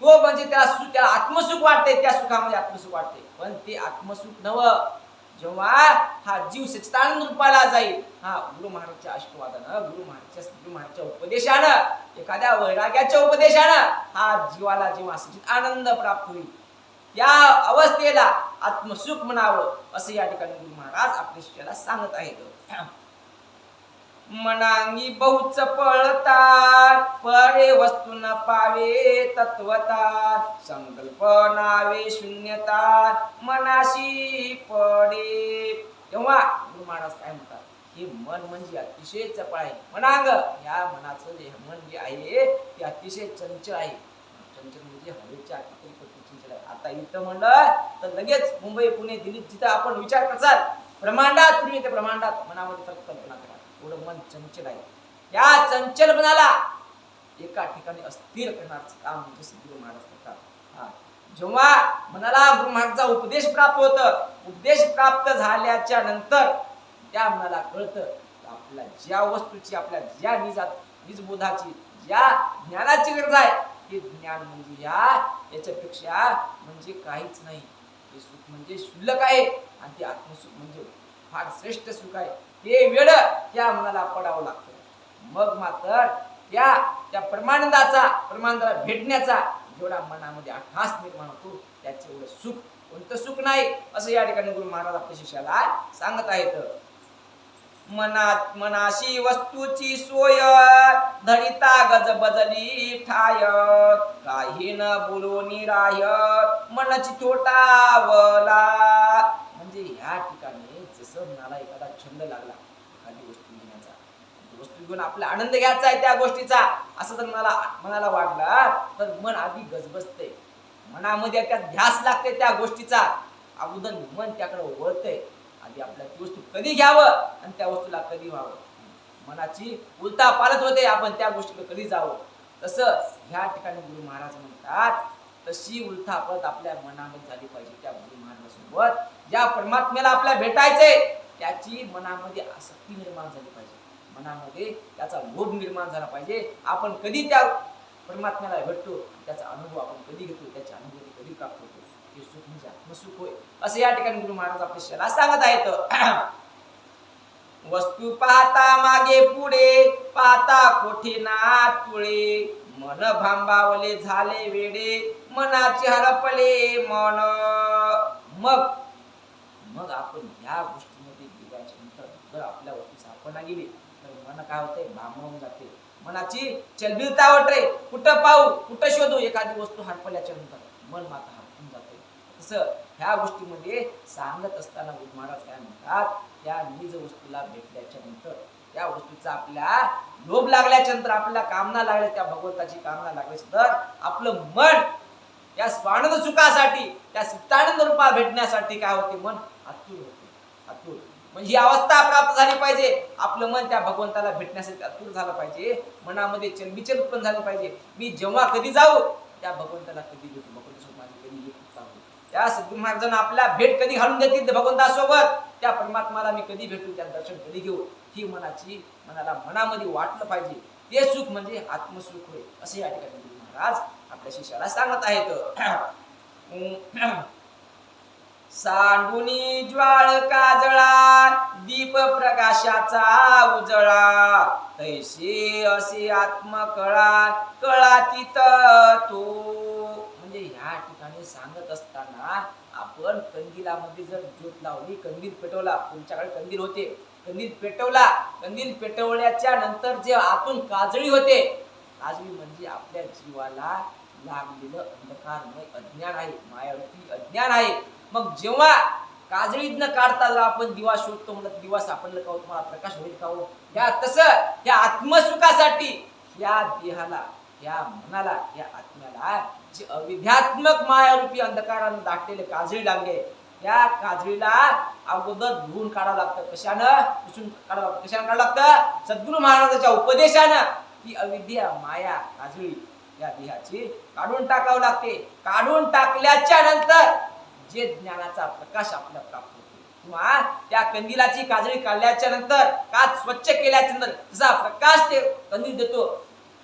तो म्हणजे त्याला आत्मसुख वाटते, त्या सुखामध्ये आत्मसुख वाटते. पण ते आत्मसुख नव, जेव्हा हा जीव सच्चिदानंद रूपाला जाईल, हा गुरु महाराजच्या आशीर्वादानं, गुरु महाराजच्या उपदेशानं, एखाद्या वैराग्याच्या उपदेशानं हा जीवाला जेव्हा सच्चित आनंद प्राप्त होईल, त्या अवस्थेला आत्मसुख म्हणावं, असं या ठिकाणी गुरु महाराज आपल्या शिष्याला सांगत आहेत. मनांगी बहुच पळता, परे वस्तू न पावे तत्वता, संकल्प नावे शून्यता, मनाशी पडे. तेव्हा गुरु महाराज काय म्हणतात, हे मन म्हणजे अतिशय चपळ आहे. मनांग, या मनाचं जे मन जे आहे ते अतिशय चंचल आहे. चंचल म्हणजे हवेच्या चंचल आहे. आता इथं म्हणलं तर लगेच मुंबई, पुणे, दिल्ली जिथं आपण विचार करसाल ब्रह्मांडात, तुम्ही ते ब्रह्मांडात मनामध्ये फक्त कल्पना करा, एवढं मन चंचल आहे. या चंचल मनाला एका ठिकाणी अस्थिर करण्याचं काम म्हणजे सद्गुरू महाराज करतात. जेव्हा मनाला गुरु महाराजांचा उपदेश प्राप्त होतं, उपदेश प्राप्त झाल्याच्या नंतर त्या मनाला कळतं आपल्या ज्या वस्तूची, आपल्या ज्या निजबोधाची, ज्या ज्ञानाची गरज आहे, ते ज्ञान म्हणजे याच्यापेक्षा म्हणजे काहीच नाही. ते सुख म्हणजे शुल्लक आहे, आणि ते आत्मसुख म्हणजे फार श्रेष्ठ सुख आहे. ते वेळ त्या मनाला पडावं लागतं. मग मात्र त्या परमानंदाला भेटण्याचा जेवढा मनामध्ये आठास निर्माण होतो, त्याचे एवढं सुख कोणतं सुख नाही, असं या ठिकाणी गुरु महाराज आपल्या शिष्याला सांगत आहेत. मनाशी वस्तूची सोय, धरिता गजबजली ठाय, काही न बोलो निराय, मनाची तोटावला. म्हणजे या ठिकाणी जसं मनाला एखादा छंद लागला, एखादी वस्तू घेण्याचा, वस्तू घेऊन आपला आनंद घ्यायचा आहे त्या गोष्टीचा, असं जर मनाला वाटलं तर मन आधी गजबजते, मनामध्ये त्या ध्यास लागते त्या गोष्टीचा, अगोदर मन त्याकडे वळतंय. आधी आपल्या ती वस्तू कधी घ्यावं आणि त्या वस्तूला कधी व्हावं, मनाची उलटा पालत होते, आपण त्या गोष्टीकडे कधी जावं. तसं ह्या ठिकाणी गुरु महाराज म्हणतात, तशी उलटा पालत आपल्या मनामध्ये झाली पाहिजे. त्या गुरु महाराजांसोबत ज्या परमात्म्याला आपल्याला भेटायचंय, त्याची मनामध्ये आसक्ती निर्माण झाली पाहिजे, मनामध्ये त्याचा लोभ निर्माण झाला पाहिजे. आपण कधी त्या परमात्म्याला भेटतो, त्याचा अनुभव आपण कधी घेतो, त्याच्या अनुभव कधी प्राप्त होतो, हे सुख म्हणजे आत्मसुख होय, असं या ठिकाणी गुरु महाराज आपल्या शिष्याला सांगत आहेत. वस्तू पाहता मागे पुढे, पाहता कोठे ना तुळे, मन भांबावले झाले वेडे, मनाचे हरपले मन. मग आपण या गोष्टीमध्ये गेल्याच्या नंतर जर आपल्या वस्तू सापडला गेली तर मन काय होते, भांबावून जाते, मनाची चलबिलता वाटते, कुठं पाहू कुठं शोधू, एखादी वस्तू हरपल्याच्या नंतर मन मात्र हरपून जाते. तसं ह्या गोष्टीमध्ये सांगत असताना गुरु महाराज काय म्हणतात, त्या निज वस्तूला भेटल्याच्या नंतर, त्या वस्तूचा आपल्या लोभ लागल्याच्या नंतर, आपल्याला कामना लागल्या, त्या भगवंताची कामना लागल्याच्या नंतर आपलं मन या स्वानंद सुखासाठी, त्या चित्तानंद रूपा भेटण्यासाठी काय होते, मन आतुर होते, आतुर. म्हणजे ही अवस्था प्राप्त झाली पाहिजे, आपलं मन त्या भगवंताला भेटण्यासाठी आतुर झालं पाहिजे, मनामध्ये चलबिचल उत्पन्न झाली पाहिजे. मी जेव्हा कधी जाऊ त्या भगवंताला कधी भेटू, भगवंतासोबत माझी कधी एकता होईल, त्या सद्गुरू महाराजांना आपल्या भेट कधी घालून देतील भगवंतासोबत, त्या परमात्माला मी कधी भेटू, त्या दर्शन कधी घेऊ, ही मनामध्ये वाटलं पाहिजे. ते सुख म्हणजे आत्मसुख होय, असे या ठिकाणी गुरु महाराज आपल्या शिष्याला सांगत आहेत. सांडुनी ज्वाळ काजळा, दीप प्रकाशाचा उजळा, तैसे असे आत्मकळा, कळातीत तो. म्हणजे ह्या ठिकाणी सांगत असताना आपण कंदिलामध्ये जर ज्योत लावली, कंदील पेटवला, तुमच्याकडे कंदील होते, कंदील पेटवला, कंदील पेटवल्याच्या नंतर जे आतून काजळी होते, काजळी म्हणजे आपल्या जीवाला लागलेलं अंधकारमय अज्ञान आहे, मायारूपी अज्ञान आहे. मग जेव्हा काजळीत न काढता जर आपण दिवा शोधतो, म्हणत दिवा सापडलं का, तुम्हाला प्रकाश होईल का हो, या तसं या आत्मसुखासाठी या देहाला, या मनाला, या आत्म्याला जे अविद्यात्मक मायारूपी अंधकारानं दाटलेले काजळी लागले, त्या काजळीला अगोदर धुवून काढावं लागतं. कशानं? पुसून काढावं लागतं. कशानं काढावं लागतं? सद्गुरू महाराजांच्या उपदेशानं ती अविद्या माया काजळी या देहाची काढून टाकावं लागते. काढून टाकल्याच्या नंतर जे ज्ञानाचा प्रकाश आपल्याला प्राप्त होतो, किंवा त्या कंदिलाची काजळी काढल्याच्या नंतर, काच स्वच्छ केल्याच्या नंतर जसा प्रकाश ते कंदील देतो,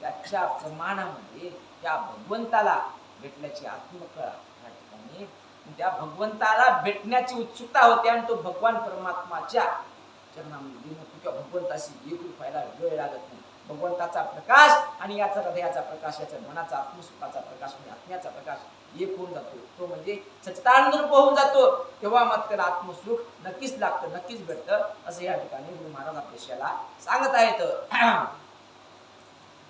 त्याच्या प्रमाणामध्ये त्या भगवंताला भेटल्याची आत्मकळा या ठिकाणी त्या भगवंताला भेटण्याची उत्सुकता होते आणि तो भगवान परमात्माच्या चरणामध्ये किंवा भगवंताशी एकरूप व्हायला वेळ लागत नाही. भगवंताचा प्रकाश आणि याचा हृदयाचा प्रकाश, याचा मनाचा आत्मसुखाचा प्रकाश म्हणजे आत्म्याचा प्रकाश एक होऊन जातो. तो म्हणजे सच्चिदानंद रूप होऊन जातो. तेव्हा मात्र त्याला आत्मसुख नक्कीच लागतं, नक्कीच भेटतं, असं या ठिकाणी गुरु महाराज आपल्या शिष्याला सांगत आहेत.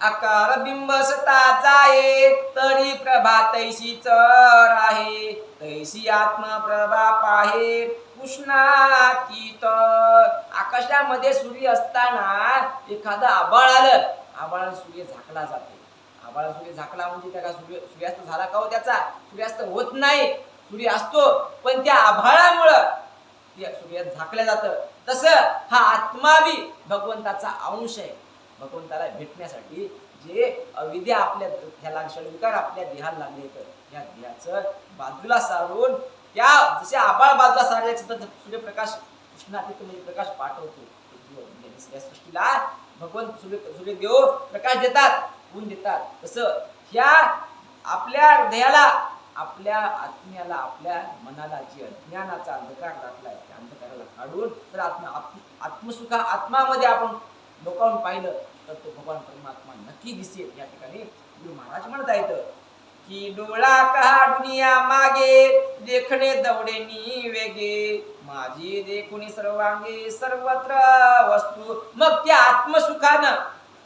आकार बिंब सता जाये तरी प्रभा तैसीच राहे, तैसी आत्मप्रभा पाहे कृष्णातीत. आकाशामध्ये सूर्य असताना एखादं आभाळ आलं, आभाळाने सूर्य झाकला जातो. आभाळाने सूर्य झाकला म्हणजे त्याला सूर्यास्त झाला का हो? त्याचा सूर्यास्त होत नाही. सूर्य असतो पण त्या आभाळामुळं सूर्य झाकलं जातं. तसं हा आत्मा बी भगवंताचा अंश आहे. भगवंताला भेटण्यासाठी जे अविद्या आपल्या ह्याला षडविकार आपल्या देहाला लागले तर या देहाचं बाजूला सारून त्या जसे आभाळ बाजूला सारल्याचं तर सूर्यप्रकाश कृष्णातीत म्हणजे प्रकाश पाठवतो. या सृष्टीला भगवंत सूर्यदेव प्रकाश देतात, ऊन देतात. तसं ह्या आपल्या हृदयाला, आपल्या आत्म्याला, आपल्या मनाला जे अज्ञानाचा अंधकार घातलाय त्या अंधकाराला काढून तर आत्मसुखा आत्मामध्ये आपण डोकावून पाहिलं तर तो भगवान परमात्मा नक्की दिसेल. या ठिकाणी गुरु महाराज म्हणत आहेत की डोळा कहा दुनिया मागे देखणे दवडेनी वेगे, माझी देखुनी सर्वांगे सर्वत्र वस्तू. मग त्या आत्मसुखानं,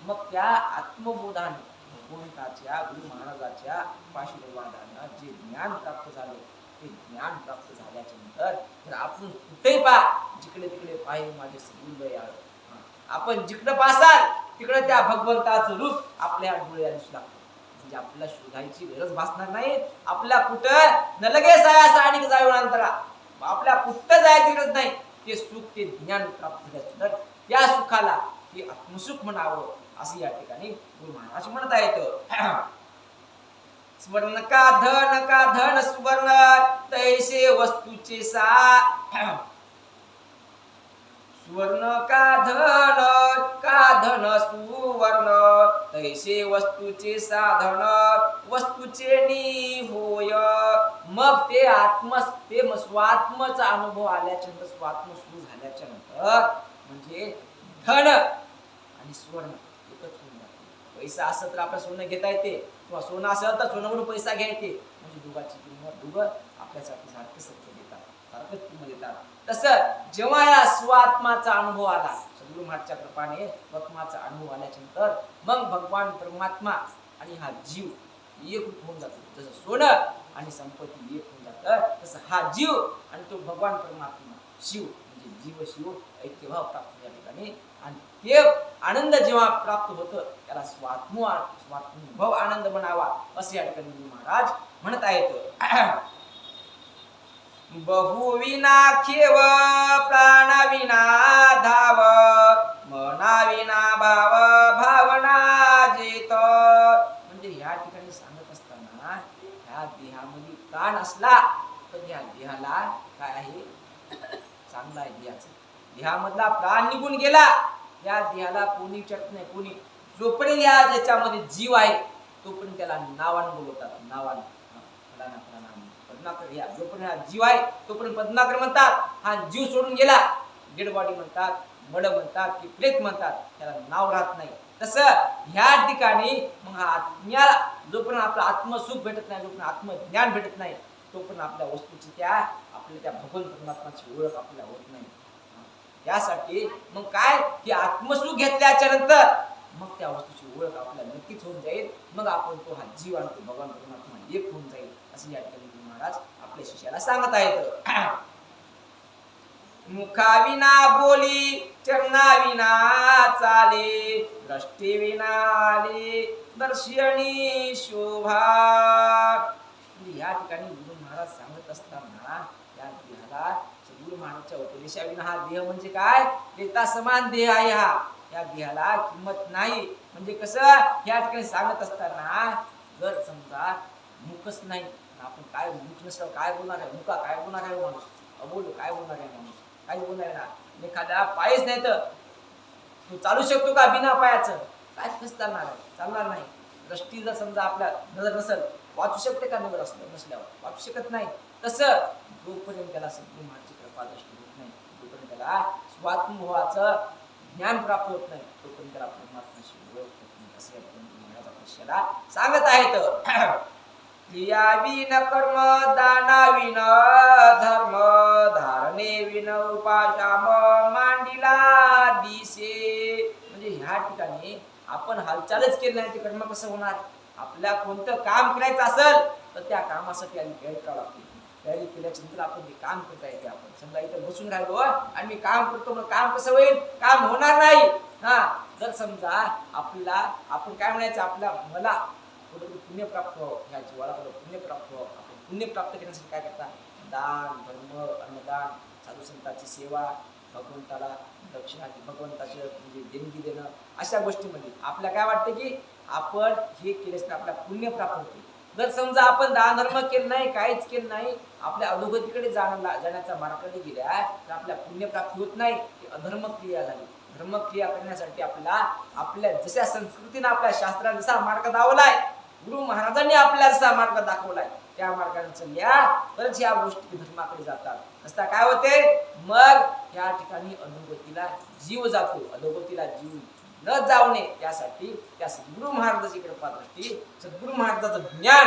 मग त्या आत्मबोधानं, भगवंताच्या गुरु महाराजाच्या आशीर्वादानं जे ज्ञान प्राप्त झालं, ते ज्ञान प्राप्त झाल्याच्या नंतर तर आपण कुठेही पहा, जिकडे तिकडे पाहे माझे सगुण दयाळ. आपण जिकडे पासाल तिकडे त्या भगवंताचं रूप आपल्या डोळ्याला दिसू लागतं. म्हणजे आपल्याला शोधायची गरज भासणार नाही. आपल्या कुठं न लगे सायास आणि जाऊन अंतरा, आपल्या कुठं जायची गरज नाही. ते सुख, ते ज्ञान प्राप्त झाल्यानंतर त्या सुखाला ते आत्मसुख म्हणावं असं या ठिकाणी गुरु महाराज म्हणत आहेत. स्वर्ण का धन सुवर्ण तैसे वस्तूचे सा, स्वर्ण का धन सुवर्ण तैसे वस्तूचे साधन, वस्तूचे नी होय. मग ते स्वात्मचा अनुभव आल्याच्या नंतर, स्वात्म सुरू झाल्याच्या नंतर म्हणजे धन आणि स्वर्ण एकच होऊन जाते. पैसा असं तर आपलं सोनं घेता येते किंवा सोनं असेल तर सोनं म्हणून पैसा घ्यायचे, म्हणजे दोघांची किंमत दोघं आपल्यासाठी सारखं सत्य देतात, सारखंच किंमत देतात. तसं जेव्हा या स्वात्माचा अनुभव आला, सद्गुरु महाराजच्या कृपाने स्वात्माचा अनुभव आल्याच्या नंतर मग भगवान परमात्मा आणि हा जीव एक होऊन जातो. जसं सोनं आणि संपत्ती एक होऊन जातं, तसं हा जीव आणि तो भगवान परमात्मा शिव म्हणजे जीव शिव ऐक्यभाव प्राप्त या ठिकाणी. आणि ते आनंद जेव्हा प्राप्त होतं त्याला स्वात्मभव आनंद म्हणावा असे या ठिकाणी गुरु महाराज म्हणत आहेत. बहुविना खेव प्राणविना धाव, मनाविना भाव भावना जेत. म्हणजे या ठिकाणी सांगत असताना ह्या देहामध्ये प्राण असला तर या देहाला काय आहे, चांगला आहे देहाचं. देहामधला प्राण निघून गेला, या देहाला कोणी विचारत नाही. कोणी जोपर्यंत या ज्याच्यामध्ये जीव आहे तोपर्यंत त्याला नावानं बोलवतात, नावानं फलाना फलाना पद्माकर. या जोपर्यंत हा जीव आहे तोपर्यंत पद्माकर म्हणतात. हा जीव सोडून गेला डेड बॉडी म्हणतात, मड म्हणतात की प्रेत म्हणतात, त्याला नाव राहत नाही. तसं ह्या ठिकाणी मग हा आत्म्याला जोपर्यंत आपलं आत्मसुख भेटत नाही, जोपर्यंत आत्मज्ञान भेटत नाही तोपर्यंत आपल्या वस्तूची आपल्या त्या भगवान परमात्म्याची ओळख आपल्याला होत नाही. त्यासाठी मग काय की आत्मसुख घेतल्याच्या नंतर मग त्या वस्तूची ओळख आपल्याला नक्कीच होऊन जाईल. मग आपण तो हा जीव आणि तो भगवान परमात्मा एक होऊन जाईल असं या ठिकाणी गुरु महाराज आपल्या शिष्याला सांगत आहेत. मुखाविना बोली चरणाविना चाले, दृष्टीविना आले दर्शनी शोभा. या ठिकाणी गुरु महाराज सांगत असताना या देहाला गुरु महाराजच्या उपदेशाविना हा देह म्हणजे काय, देता समान देह आहे हा. या देहाला किंमत नाही. म्हणजे कसं या ठिकाणी सांगत असताना जर समजा मुखच नाही, आपण काय मुख नसल्यावर काय बोलणार आहे, मुका काय बोलणार आहे माणूस, अबोल काय बोलणार आहे माणूस, काही बोलणार आहे ना. एखाद्या पायच नाही तर तू चालू शकतो का बिना पायाचं, काय कसं चालणार आहे, चालणार नाही. दृष्टी जर समजा आपल्या नजर नसेल वाचू शकते का नगर नसल्यावर? वाचू शकत नाही. तसं जोपर्यंत त्याला सद्गुरू महाराजांची कृपा दृष्टी होत नाही, जोपर्यंत त्याला स्वात्मभावाचं ज्ञान प्राप्त होत नाही, तोपर्यंत त्याला परमात्म्याशी ओळख होत नाही. असं या ठिकाणी महाराज आपल्याला सांगत आहेत. क्रिया विन कर्म, दाना विन धर्म, धारणे विन उपाशाम, मांडिला दिसे. म्हणजे ह्या ठिकाणी आपण हालचालच केली नाही, ते कर्म कसं होणार? आपल्या कोणतं काम करायचं असेल तर त्या कामासाठी आम्ही तयारी करावं लागते. तयारी केल्याच्या नंतर आपण ते काम करता येते. आपण समजा इथं बसून राहिलो आणि मी काम करतो, मग काम कसं होईल? काम होणार नाही. हा, जर समजा आपल्याला आपण काय म्हणायचं, आपल्या मला पुण्य प्राप्त व्हावं, ह्या जीवाला पुण्य प्राप्त व्हावं, आपण पुण्य प्राप्त करण्यासाठी काय करता? दान, धर्म, अन्नदान, साधू संतांची सेवा, भगवंताला दक्षिणा, भगवंताचे म्हणजे देणगी देणं, अशा गोष्टीमध्ये आपल्याला काय वाटतं की आपण हे केल्यास आपल्याला पुण्य प्राप्त होते. जर समजा आपण दान धर्म केलं नाही, काहीच केलं नाही, आपल्या अधोगतीकडे जाण्याचा मार्गाने गेल्या तर आपल्या पुण्य प्राप्ती होत नाही, ती अधर्म क्रिया झाली. धर्मक्रिया करण्यासाठी आपल्याला आपल्या जशा संस्कृतीने आपल्या शास्त्राने जसा मार्ग दाखवलाय, गुरु महाराजांनी आपल्याला जसा मार्ग दाखवलाय, त्या मार्गाने चालल्या तरच या गोष्टी धर्माकडे जातात. नसता काय होते? मग या ठिकाणी अधोगतीला जीव जातो. अधोगतीला जीव न जाऊ नये त्यासाठी त्या सद्गुरु महाराजांची कृपा दृष्टी, सद्गुरु महाराजांचं ज्ञान